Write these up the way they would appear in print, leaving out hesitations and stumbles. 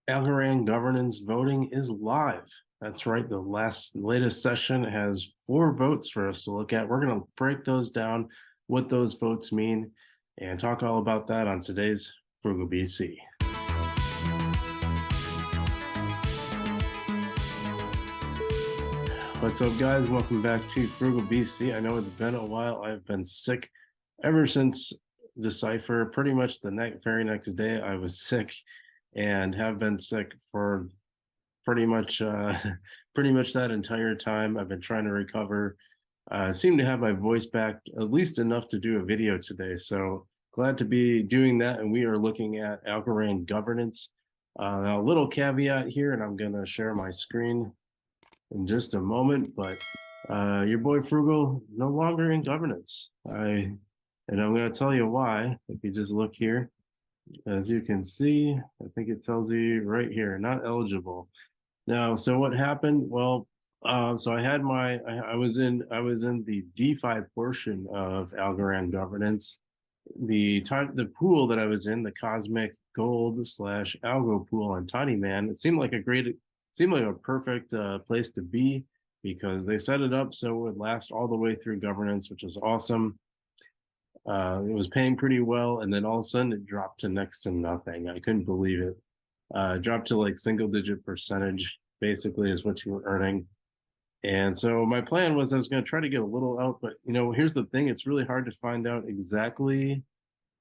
Algorand governance voting is live. That's right. The latest session has 4 votes for us to look at. We're going to break those down, what those votes mean, and talk all about that on today's Frugal BC. What's up, guys? Welcome back to Frugal BC. I know it's been a while. I've been sick ever since Decipher. Pretty much the very next day, I was sick and have been sick for pretty much pretty much that entire time. I've been trying to recover. I seem to have my voice back at least enough to do a video today. So glad to be doing that. And we are looking at Algorand governance. A little caveat here, and I'm going to share my screen in just a moment, but your boy Frugal no longer in governance. And I'm going to tell you why. If you just look here, as you can see, I think it tells you right here, not eligible. Now, so what happened? Well, so I was in the DeFi portion of Algorand governance. The pool that I was in, the Cosmic Gold slash Algo pool on Tiny Man, it seemed like a perfect place to be because they set it up so it would last all the way through governance, which is awesome. It was paying pretty well, and then all of a sudden it dropped to next to nothing. I couldn't believe it. Dropped to like single-digit percentage, basically, is what you were earning. And so my plan was I was going to try to get a little out, but here's the thing: it's really hard to find out exactly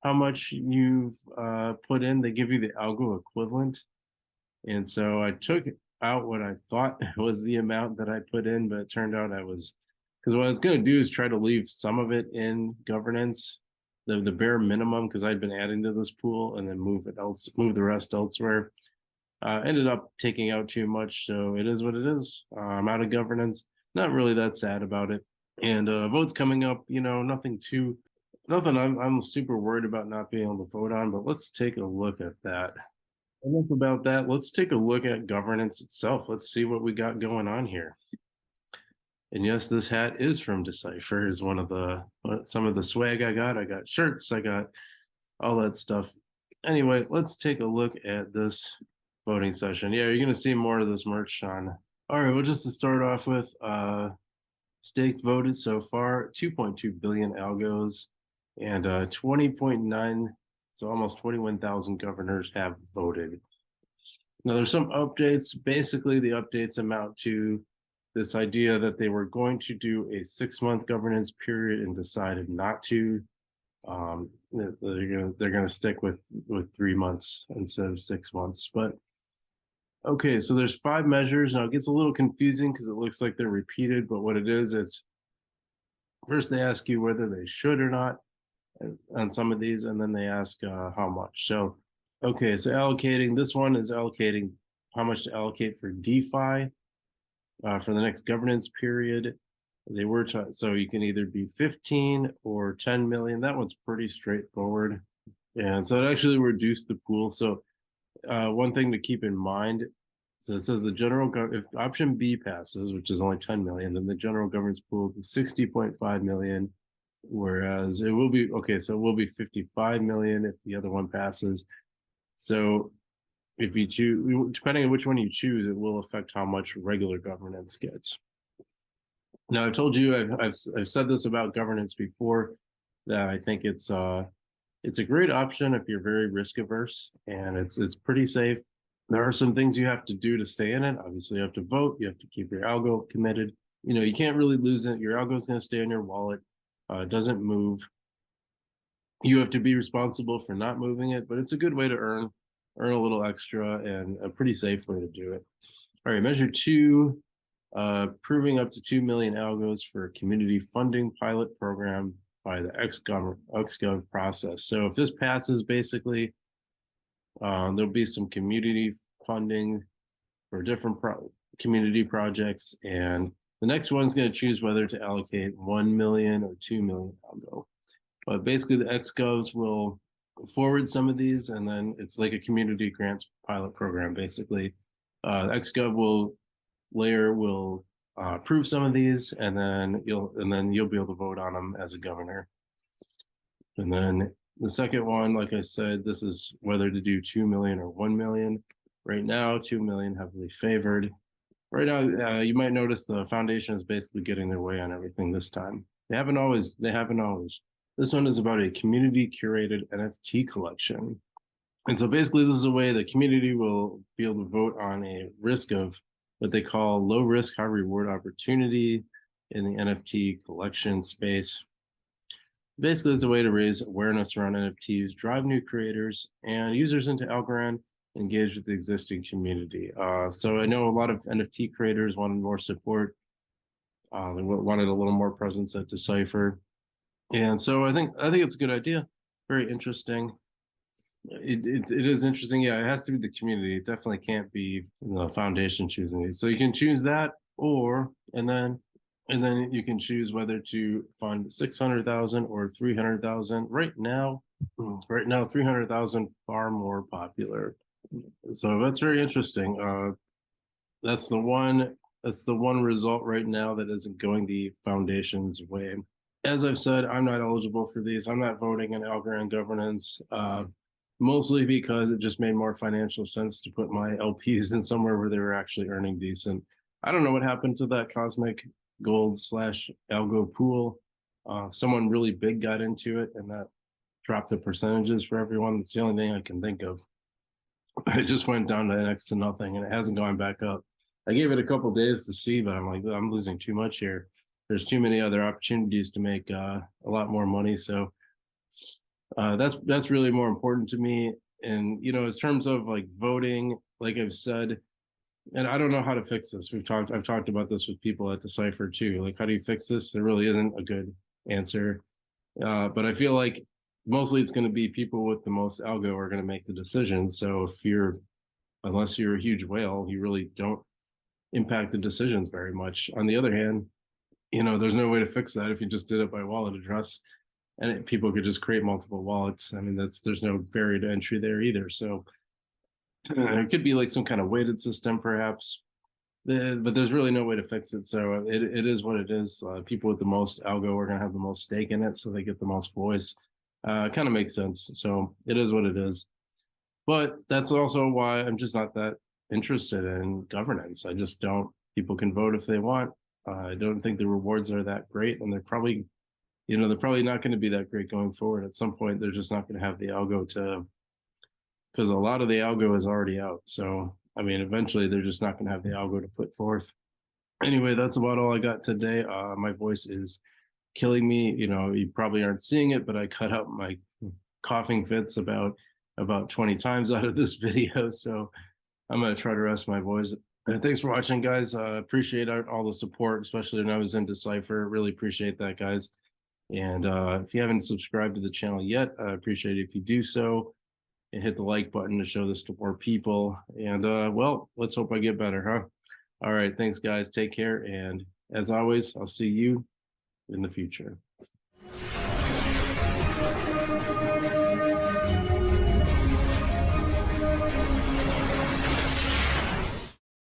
how much you've put in. They give you the algo equivalent, and so I took out what I thought was the amount that I put in, but it turned out because what I was going to do is try to leave some of it in governance, the bare minimum, because I'd been adding to this pool, and then move the rest elsewhere. Ended up taking out too much, so it is what it is. I'm out of governance. Not really that sad about it. And votes coming up, nothing I'm super worried about not being able to vote on, but let's take a look at that. Enough about that. Let's take a look at governance itself. Let's see what we got going on here. And yes, this hat is from Decipher. Is some of the swag I got. I got shirts. I got all that stuff. Anyway, let's take a look at this voting session. Yeah, you're gonna see more of this merch on. All right, well, just to start off with, staked voted so far 2.2 billion algos, and 20.9, so almost 21,000 governors have voted. Now there's some updates. Basically, the updates amount to this idea that they were going to do a 6-month governance period and decided not to. They're gonna stick with 3 months instead of 6 months. But okay, so there's 5 measures. Now it gets a little confusing because it looks like they're repeated, but what it is, it's first they ask you whether they should or not on some of these, and then they ask how much. So, okay, so this one is allocating how much to allocate for DeFi for the next governance period. So you can either be 15 or 10 million. That one's pretty straightforward. And so it actually reduced the pool. So one thing to keep in mind, so if option B passes, which is only 10 million, then the general governance pool is 60.5 million, whereas it will be 55 million if the other one passes. So if you choose, depending on which one you choose, it will affect how much regular governance gets. Now, I told you, I've said this about governance before, that I think it's a great option if you're very risk averse, and it's pretty safe. There are some things you have to do to stay in it. Obviously, you have to vote. You have to keep your algo committed. You can't really lose it. Your algo is going to stay in your wallet. It doesn't move. You have to be responsible for not moving it, but it's a good way to earn a little extra, and a pretty safe way to do it. All right, measure 2, proving up to 2 million algos for a community funding pilot program by the XGov process. So if this passes, basically, there'll be some community funding for different community projects, and the next one's going to choose whether to allocate 1 million or 2 million algo. But basically, the XGovs will forward some of these, and then it's like a community grants pilot program. Basically, XGov will approve some of these, and then you'll be able to vote on them as a governor. And then the second one, like I said, this is whether to do 2 million or 1 million. Right now, 2 million heavily favored. Right now, you might notice the foundation is basically getting their way on everything this time. They haven't always. They haven't always. This one is about a community curated NFT collection. And so basically, this is a way the community will be able to vote on a risk of what they call low risk, high reward opportunity in the NFT collection space. Basically, it's a way to raise awareness around NFTs, drive new creators and users into Algorand, engage with the existing community. So I know a lot of NFT creators wanted more support. They wanted a little more presence at Decipher, and so I think it's a good idea. Very interesting. It is interesting. Yeah, it has to be the community. It definitely can't be the foundation choosing it. So you can choose that, or and then you can choose whether to fund 600,000 or 300,000. Right now, 300,000 far more popular. So that's very interesting. That's the one. That's the one result right now that isn't going the foundation's way. As I've said, I'm not eligible for these. I'm not voting in Algorand governance, mostly because it just made more financial sense to put my LPs in somewhere where they were actually earning decent. I don't know what happened to that cosmic gold slash algo pool. Someone really big got into it, and that dropped the percentages for everyone. That's the only thing I can think of. It just went down to next to nothing, and it hasn't gone back up. I gave it a couple days to see, but I'm like, I'm losing too much here. There's too many other opportunities to make a lot more money. So that's really more important to me. And in terms of like voting, like I've said, and I don't know how to fix this. I've talked about this with people at Decipher too. Like, how do you fix this? There really isn't a good answer. But I feel like mostly it's going to be people with the most algo are going to make the decisions. So unless you're a huge whale, you really don't impact the decisions very much. On the other hand, there's no way to fix that if you just did it by wallet address, and people could just create multiple wallets. I mean, there's no barrier to entry there either. So it could be like some kind of weighted system, perhaps, but there's really no way to fix it. So it is what it is. People with the most algo are going to have the most stake in it, so they get the most voice. Kind of makes sense. So it is what it is. But that's also why I'm just not that interested in governance. I just don't. People can vote if they want. I don't think the rewards are that great, and they're probably not going to be that great going forward. At some point, they're just not going to have the algo to, because a lot of the algo is already out. So, I mean, eventually they're just not going to have the algo to put forth. Anyway, that's about all I got today. My voice is killing me. You probably aren't seeing it, but I cut out my coughing fits about 20 times out of this video. So I'm going to try to rest my voice. And thanks for watching, guys. Appreciate all the support, especially when I was in Decipher. Really appreciate that, guys. And if you haven't subscribed to the channel yet, I appreciate it if you do so, and hit the like button to show this to more people. And well, let's hope I get better, huh? All right, thanks, guys. Take care. And as always, I'll see you in the future.